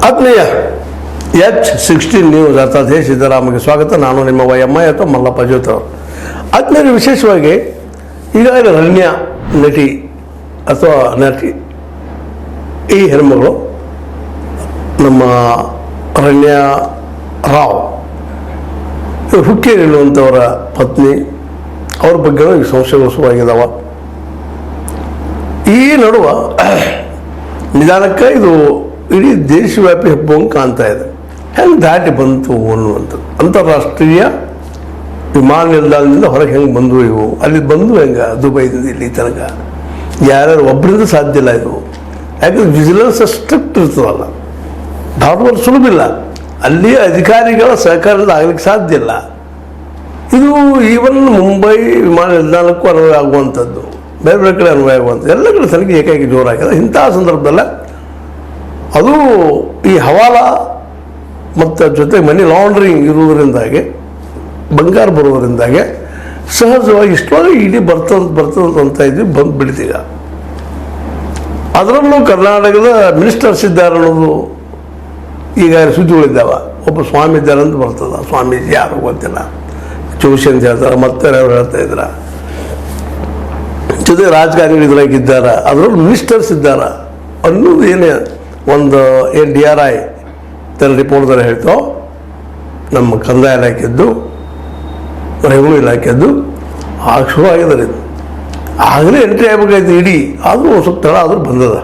ಆತ್ಮೀಯ H16 news ಅರ್ಥಾತ್ ಹೇ ಸಿದ್ದರಾಮಗೆ ಸ್ವಾಗತ. ನಾನು ನಿಮ್ಮ ವೈಎಂಐ ಅಥವಾ ಮಲ್ಲಪ್ಪ ಜ್ಯೋತಿ ಅವರು. ಆತ್ಮೀಯರು, ವಿಶೇಷವಾಗಿ ಈಗಾಗಲೇ ರಣ್ಯ ನಟಿ ಅಥವಾ ನಟಿ ಈ ಹೆಣ್ಮಗಳು ನಮ್ಮ ರಣ್ಯ ರಾವ್ ಹುಕ್ಕೇರಿ ಎನ್ನುವಂಥವರ ಪತ್ನಿ, ಅವ್ರ ಬಗ್ಗೆ ಈಗ ಸಂಶಯಗಳು ಶುರುವಾಗಿದ್ದಾವ. ಈ ನಡುವ ನಿಧಾನಕ್ಕೆ ಇದು ಇಡೀ ದೇಶವ್ಯಾಪಿ ಹಬ್ಬವಂಗೆ ಕಾಣ್ತಾ ಇದೆ. ಹೆಂಗೆ ದಾಟಿ ಬಂತು ಅನ್ನುವಂಥದ್ದು. ಅಂತಾರಾಷ್ಟ್ರೀಯ ವಿಮಾನ ನಿಲ್ದಾಣದಿಂದ ಹೊರಗೆ ಹೆಂಗೆ ಬಂದು ಇವು, ಅಲ್ಲಿ ಬಂದು ಹೆಂಗೆ ದುಬೈದಿಂದ ಇಲ್ಲಿ ತನಕ ಯಾರ್ಯಾರು ಒಬ್ಬರಿಂದ ಸಾಧ್ಯ ಇಲ್ಲ ಇದು. ಯಾಕಂದ್ರೆ ವಿಜಿಲೆನ್ಸ್ ಸ್ಟ್ರಿಕ್ಟ್ ಇರ್ತದಲ್ಲ, ಧಾರವಾಡ ಸುಲಭಿಲ್ಲ, ಅಲ್ಲಿ ಅಧಿಕಾರಿಗಳ ಸಹಕಾರದಿಂದ ಆಗಲಿಕ್ಕೆ ಸಾಧ್ಯ ಇಲ್ಲ. ಇದು ಈವನ್ ಮುಂಬೈ ವಿಮಾನ ನಿಲ್ದಾಣಕ್ಕೂ ಅನ್ವಯ ಆಗುವಂಥದ್ದು, ಬೇರೆ ಬೇರೆ ಕಡೆ ಅನ್ವಯ ಆಗುವಂಥದ್ದು, ಎಲ್ಲ ಕಡೆ ತನಕ ಏಕಾಏಕಿ ಜೋರಾಗಿದೆ. ಇಂತಹ ಸಂದರ್ಭದಲ್ಲ ಅದು ಈ ಹವಾಲಾ ಮತ್ತು ಜೊತೆಗೆ ಮನಿ ಲಾಂಡ್ರಿಂಗ್ ಇರುವುದರಿಂದಾಗಿ, ಬಂಗಾರ ಬರುವುದರಿಂದಾಗಿ ಸಹಜವಾಗಿ ಇಷ್ಟೊಳಗೆ ಇಡೀ ಬರ್ತದಂತ ಇದ್ವಿ ಬಂದು ಬಿಡ್ತೀಗ. ಅದರಲ್ಲೂ ಕರ್ನಾಟಕದ ಮಿನಿಸ್ಟರ್ಸ್ ಇದ್ದಾರೆ ಅನ್ನೋದು ಈಗ ಸುದ್ದಿಗಳಿದ್ದಾವ. ಒಬ್ಬ ಸ್ವಾಮಿ ಇದ್ದಾರೆ ಅಂತ ಬರ್ತದೆ. ಸ್ವಾಮೀಜಿ ಯಾರು ಗೊತ್ತಿಲ್ಲ, ಜೋಶಿ ಅಂತ ಹೇಳ್ತಾರೆ, ಮತ್ತೆ ಅವ್ರು ಹೇಳ್ತಾ ಇದ್ರ ಜೊತೆಗೆ ರಾಜಕಾರಣಿಗಳು ಇದ್ರಾಗಿದ್ದಾರೆ. ಅದರಲ್ಲೂ ಮಿನಿಸ್ಟರ್ಸ್ ಇದ್ದಾರೆ ಅನ್ನೋದು ಏನೇ ಒಂದು DRI ತನ್ನ ರಿಪೋರ್ಟ್ದಲ್ಲಿ ಹೇಳ್ತೋ, ನಮ್ಮ ಕಂದಾಯ ಇಲಾಖೆದ್ದು, ರೆವಿನ್ಯೂ ಇಲಾಖೆದ್ದು ಆಗ ಶುರು ಆಗಿದ್ದಾರೆ. ಇದು ಆಗಲೇ ಎಂಟ್ರಿ ಆಗಬೇಕಾಯ್ತು ಇಡೀ, ಆದರೂ ಒಂದು ಸ್ವಲ್ಪ ತಡ ಆದರೂ ಬಂದದ.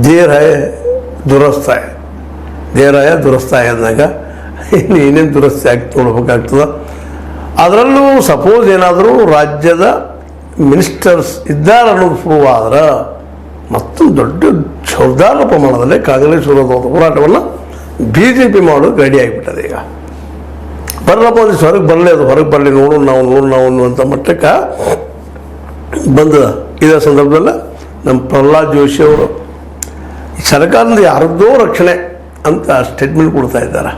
ದೇರಾಯ ದುರಸ್ತಾಯ ಅಂದಾಗ ಏನೇನು ದುರಸ್ತಿ ಆಗ್ತು ನೋಡ್ಬೇಕಾಗ್ತದೆ. ಅದರಲ್ಲೂ ಸಪೋಸ್ ಏನಾದರೂ ರಾಜ್ಯದ ಮಿನಿಸ್ಟರ್ಸ್ ಇದ್ದಾರೆ ಅನ್ನೋದು ಪ್ರೂವ್ ಆದ್ರೆ ಮತ್ತೊಂದು ದೊಡ್ಡ ಜೋರ್ದಾರ ಪ್ರಮಾಣದಲ್ಲಿ ಕಾಂಗ್ರೆಸ್ ವಿರೋಧ ಹೋರಾಟವನ್ನು BJP ಮಾಡೋದು ರೆಡಿ ಆಗಿಬಿಟ್ಟದೆ. ಈಗ ಬರಲಪ್ಪ ಒಂದಿಷ್ಟು ಹೊರಗೆ ಬರಲಿ, ಅದು ಹೊರಗೆ ಬರಲಿ, ನೋಡೋಣ ನಾವು ಅನ್ನುವಂಥ ಮಟ್ಟಕ್ಕೆ ಬಂದದ. ಇದೇ ಸಂದರ್ಭದಲ್ಲಿ ನಮ್ಮ ಪ್ರಹ್ಲಾದ್ ಜೋಶಿ ಅವರು ಸರ್ಕಾರದಿಂದ ಯಾರದ್ದೋ ರಕ್ಷಣೆ ಅಂತ ಸ್ಟೇಟ್ಮೆಂಟ್ ಕೊಡ್ತಾ ಇದ್ದಾರೆ.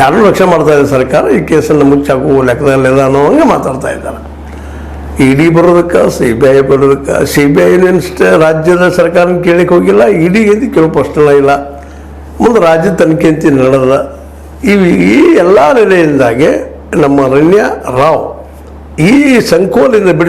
ಯಾರೂ ರಕ್ಷಣೆ ಮಾಡ್ತಾ ಇದೆ ಸರ್ಕಾರ, ಈ ಕೇಸನ್ನು ಮುಚ್ಚಾಕುವ ಲೆಕ್ಕದಲ್ಲಿಲ್ಲ ಅನ್ನೋ ಹಂಗೆ ಮಾತಾಡ್ತಾ ಇದ್ದಾರೆ. ED ಬರೋದಕ್ಕೆ, CBI ಬರೋದಕ್ಕೆ, CBI ರಾಜ್ಯದ ಸರ್ಕಾರ ಕೇಳಕ್ಕೆ ಹೋಗಿಲ್ಲ, EDಗೆ ಅಂತ ಕೇಳೋ ಪ್ರಶ್ನೆ ಇಲ್ಲ. ಮುಂದೆ ರಾಜ್ಯ ತನಿಖೆ ಅಂತ ನಡೆದ. ಈ ಎಲ್ಲ ನೆಲೆಯಿಂದಾಗೆ ನಮ್ಮ ರಣ್ಯ ರಾವ್ ಈ ಸಂಕೋಲಿಂದ